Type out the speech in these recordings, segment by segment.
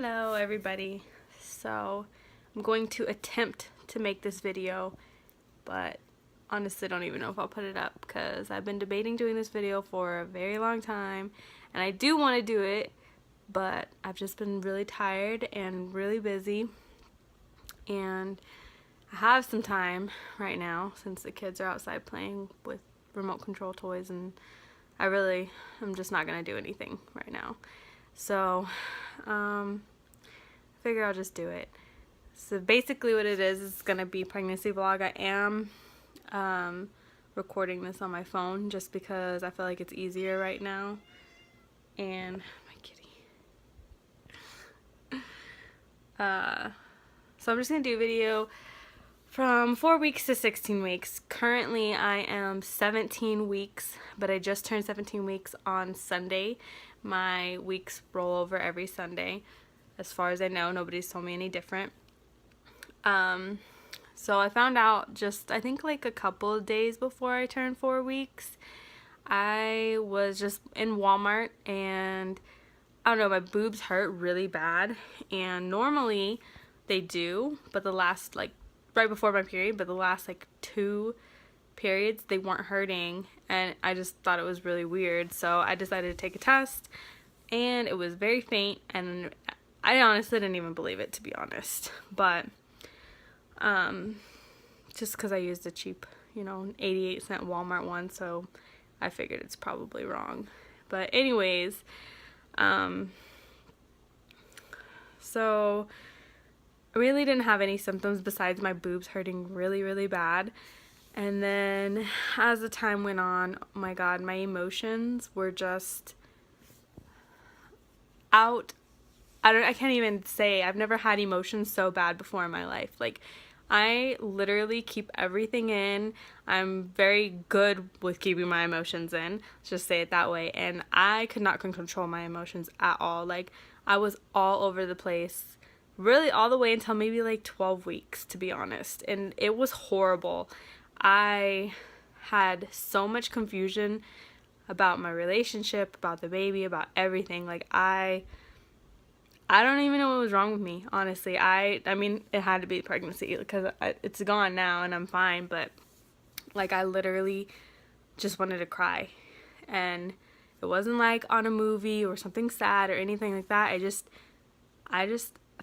Hello everybody. So I'm going to attempt to make this video, but honestly don't even know if I'll put it up because I've been debating doing this video for a very long time and I do want to do it, but I've just been really tired and really busy, and I have some time right now since the kids are outside playing with remote control toys, and I'm just not gonna do anything right now. So I figure I'll just do it. So basically what it is gonna be pregnancy vlog. I am recording this on my phone just because I feel like it's easier right now. And my kitty. So I'm just gonna do a video from 4 weeks to 16 weeks. Currently I am 17 weeks, but I just turned 17 weeks on Sunday. My weeks roll over every Sunday. As far as I know, nobody's told me any different. So I found out just, I think like a couple of days before I turned 4 weeks. I was just in Walmart and I don't know, my boobs hurt really bad, and normally they do, but the last, like right before my period, but the last like 2 periods they weren't hurting, and I just thought it was really weird. So I decided to take a test and it was very faint, and I honestly didn't even believe it, to be honest, but just because I used a cheap, 88-cent Walmart one, so I figured it's probably wrong. But anyways, so I really didn't have any symptoms besides my boobs hurting really, really bad. And then as the time went on, oh my god, my emotions were just out. I can't even say, I've never had emotions so bad before in my life. Like, I literally keep everything in. I'm very good with keeping my emotions in, let's just say it that way. And I could not control my emotions at all. Like, I was all over the place, really all the way until maybe like 12 weeks, to be honest. And it was horrible. I had so much confusion about my relationship, about the baby, about everything. Like, I don't even know what was wrong with me, honestly. I mean, it had to be pregnancy because it's gone now and I'm fine, but like, I literally just wanted to cry. And it wasn't like on a movie or something sad or anything like that. I just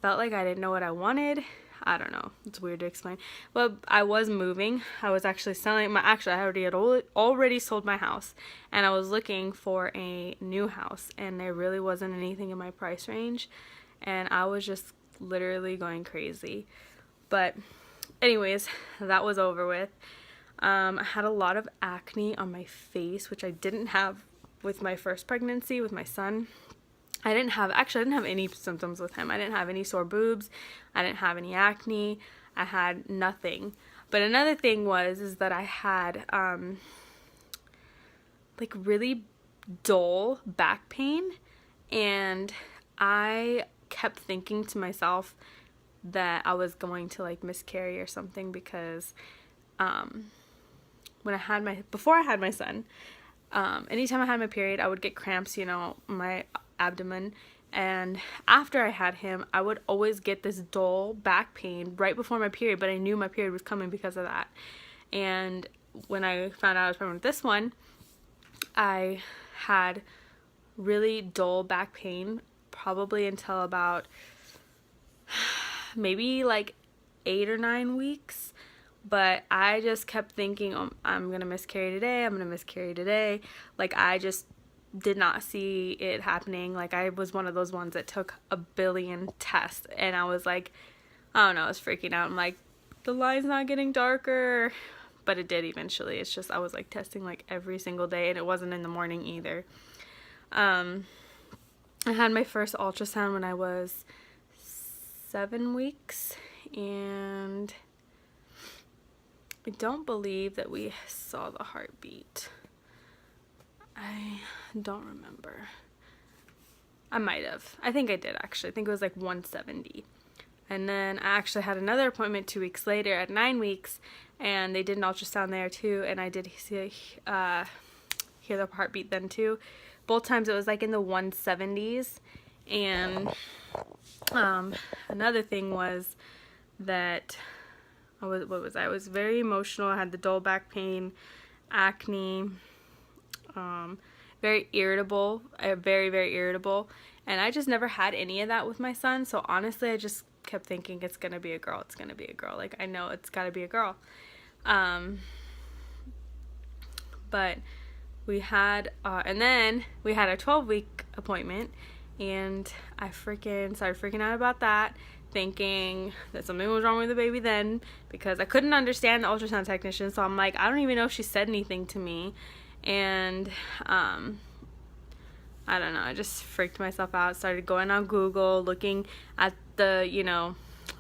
felt like I didn't know what I wanted. I don't know. It's weird to explain. But I was moving. I was actually selling I had already sold my house, and I was looking for a new house, and there really wasn't anything in my price range, and I was just literally going crazy. But anyways, that was over with. I had a lot of acne on my face, which I didn't have with my first pregnancy with my son. I didn't have any symptoms with him. I didn't have any sore boobs. I didn't have any acne. I had nothing. But another thing is that I had like really dull back pain, and I kept thinking to myself that I was going to like miscarry or something, because before I had my son, anytime I had my period, I would get cramps, my abdomen, and after I had him, I would always get this dull back pain right before my period, but I knew my period was coming because of that. And when I found out I was pregnant with this one, I had really dull back pain probably until about maybe like 8 or 9 weeks. But I just kept thinking, oh, I'm gonna miscarry today. Like, I just did not see it happening. Like, I was one of those ones that took a billion tests, and I was like, I don't know, I was freaking out. I'm like, the line's not getting darker, but it did eventually. It's just I was like testing like every single day, and it wasn't in the morning either. I had my first ultrasound when I was 7 weeks, and I don't believe that we saw the heartbeat. I don't remember. I might have. I think I did, actually. I think it was like 170. And then I actually had another appointment 2 weeks later at 9 weeks, and they did an ultrasound there too, and I did hear the heartbeat then too. Both times it was like in the 170s, And another thing was that I was very emotional. I had the dull back pain, acne, very irritable, very, very irritable. And I just never had any of that with my son. So honestly, I just kept thinking it's going to be a girl. It's going to be a girl. Like, I know it's got to be a girl. But we had, and then we had a 12-week appointment, and I started freaking out about that, thinking that something was wrong with the baby then, because I couldn't understand the ultrasound technician. So I'm like, I don't even know if she said anything to me. And I don't know, I just freaked myself out. Started going on Google, looking at the, you know,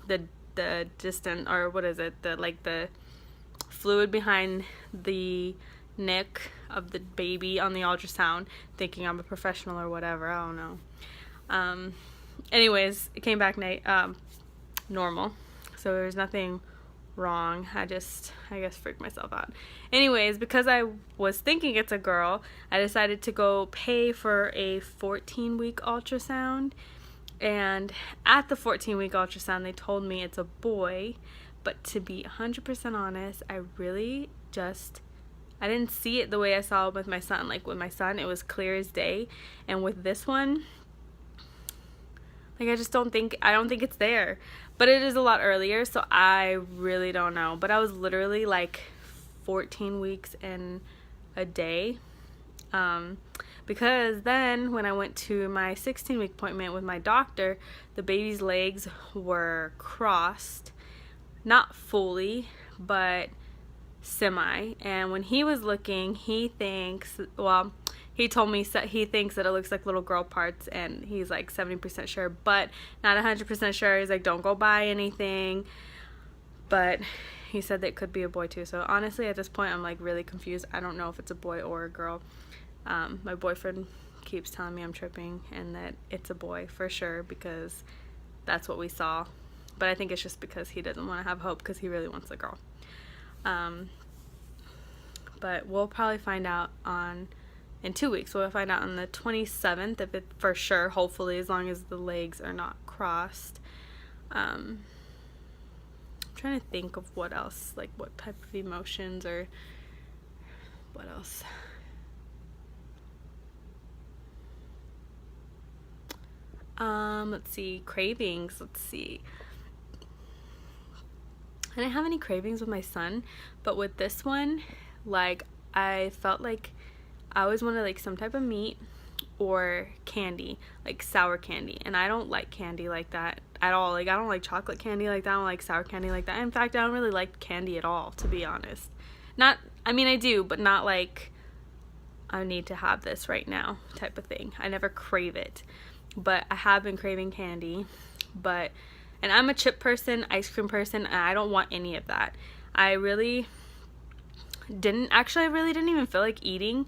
the distant, or what is it, the fluid behind the neck of the baby on the ultrasound, thinking I'm a professional or whatever. I don't know. Anyways, it came back normal, so there was nothing wrong. I guess freaked myself out. Anyways, because I was thinking it's a girl, I decided to go pay for a 14-week ultrasound. And at the 14-week ultrasound, they told me it's a boy. But to be 100% honest, I didn't see it the way I saw it with my son. Like, with my son, it was clear as day. And with this one, like, I don't think it's there. But it is a lot earlier, so I really don't know. But I was literally like 14 weeks and a day. Because then when I went to my 16-week appointment with my doctor, the baby's legs were crossed. Not fully, but semi. And when he was looking, he told me he thinks that it looks like little girl parts, and he's like 70% sure, but not 100% sure. He's like, don't go buy anything. But he said that it could be a boy too. So honestly, at this point, I'm like really confused. I don't know if it's a boy or a girl. My boyfriend keeps telling me I'm tripping and that it's a boy for sure, because that's what we saw. But I think it's just because he doesn't want to have hope, because he really wants a girl. But we'll probably find out in 2 weeks. We'll find out on the 27th if it for sure, hopefully, as long as the legs are not crossed. I'm trying to think of what else, like what type of emotions or what else. Let's see, cravings. Let's see. I didn't have any cravings with my son, but with this one, like, I felt like I always wanted like some type of meat or candy, like sour candy, and I don't like candy like that at all. Like, I don't like chocolate candy like that. I don't like sour candy like that. In fact, I don't really like candy at all, to be honest. I do, but not like I need to have this right now type of thing. I never crave it, but I have been craving candy. And I'm a chip person, ice cream person, and I don't want any of that. I really didn't even feel like eating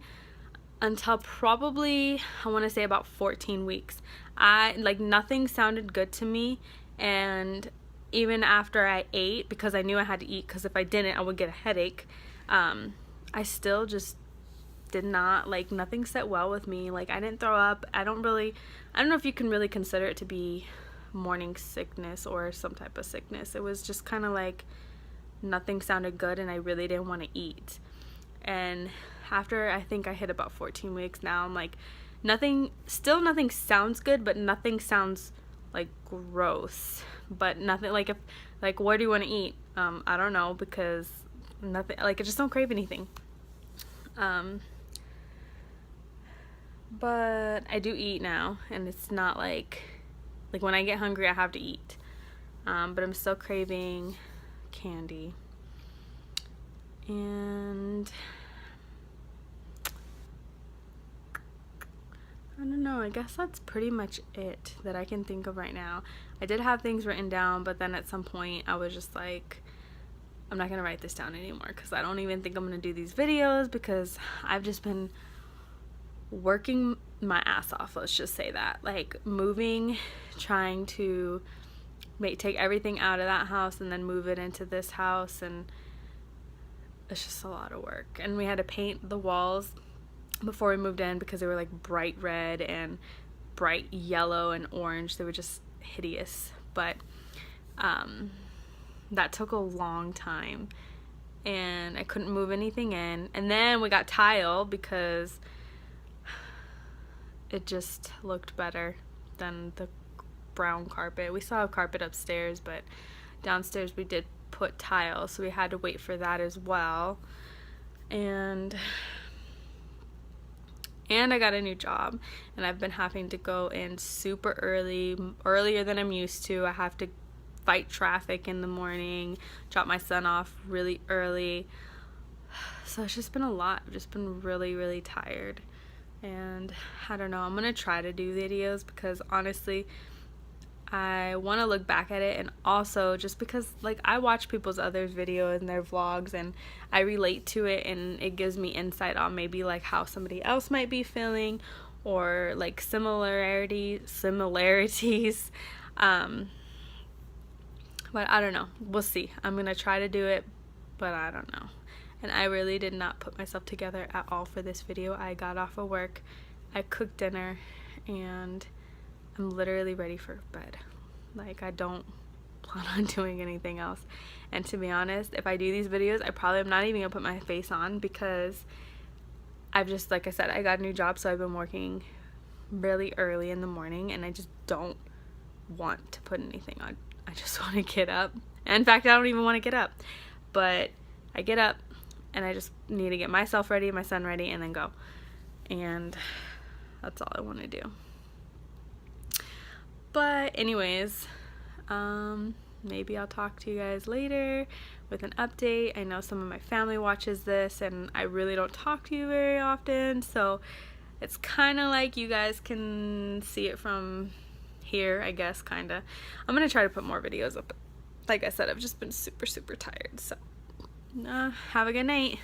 until probably, I want to say, about 14 weeks. Nothing sounded good to me, and even after I ate, because I knew I had to eat, because if I didn't, I would get a headache, I still just did not, like, nothing set well with me. Like, I didn't throw up. I don't know if you can really consider it to be morning sickness or some type of sickness. It was just kind of like nothing sounded good, and I really didn't want to eat. And after I think I hit about 14 weeks now, I'm like, nothing sounds good, but nothing sounds like gross. But nothing like what do you want to eat? I don't know, because nothing, like, I just don't crave anything. But I do eat now, and it's not like when I get hungry I have to eat. But I'm still craving candy. And I don't know, I guess that's pretty much it that I can think of right now. I did have things written down, but then at some point I was just like, I'm not gonna write this down anymore, because I don't even think I'm gonna do these videos, because I've just been working my ass off, let's just say that. Like, moving, trying to take everything out of that house and then move it into this house, and it's just a lot of work. And we had to paint the walls before we moved in, because they were like bright red, and bright yellow and orange. They were just hideous, but that took a long time, and I couldn't move anything in. And then we got tile because it just looked better than the brown carpet. We still have carpet upstairs, but downstairs we did put tile, so we had to wait for that as well. And I got a new job, and I've been having to go in super early, earlier than I'm used to. I have to fight traffic in the morning, drop my son off really early. So it's just been a lot. I've just been really, really tired. And I don't know, I'm gonna try to do videos because honestly, I want to look back at it, and also just because like I watch people's other videos and their vlogs, and I relate to it, and it gives me insight on maybe like how somebody else might be feeling, or like similarities. But I don't know, we'll see. I'm gonna try to do it, but I don't know. And I really did not put myself together at all for this video. I got off of work, I cooked dinner, and I'm literally ready for bed. Like, I don't plan on doing anything else. And to be honest, if I do these videos, I probably am not even gonna put my face on, because I've just, like I said, I got a new job, so I've been working really early in the morning, and I just don't want to put anything on. I just want to get up. And in fact, I don't even want to get up. But I get up, and I just need to get myself ready, my son ready, and then go. And that's all I want to do. But anyways, maybe I'll talk to you guys later with an update. I know some of my family watches this, and I really don't talk to you very often, so it's kind of like you guys can see it from here, I guess, kind of. I'm gonna try to put more videos up. Like I said, I've just been super, super tired, so have a good night.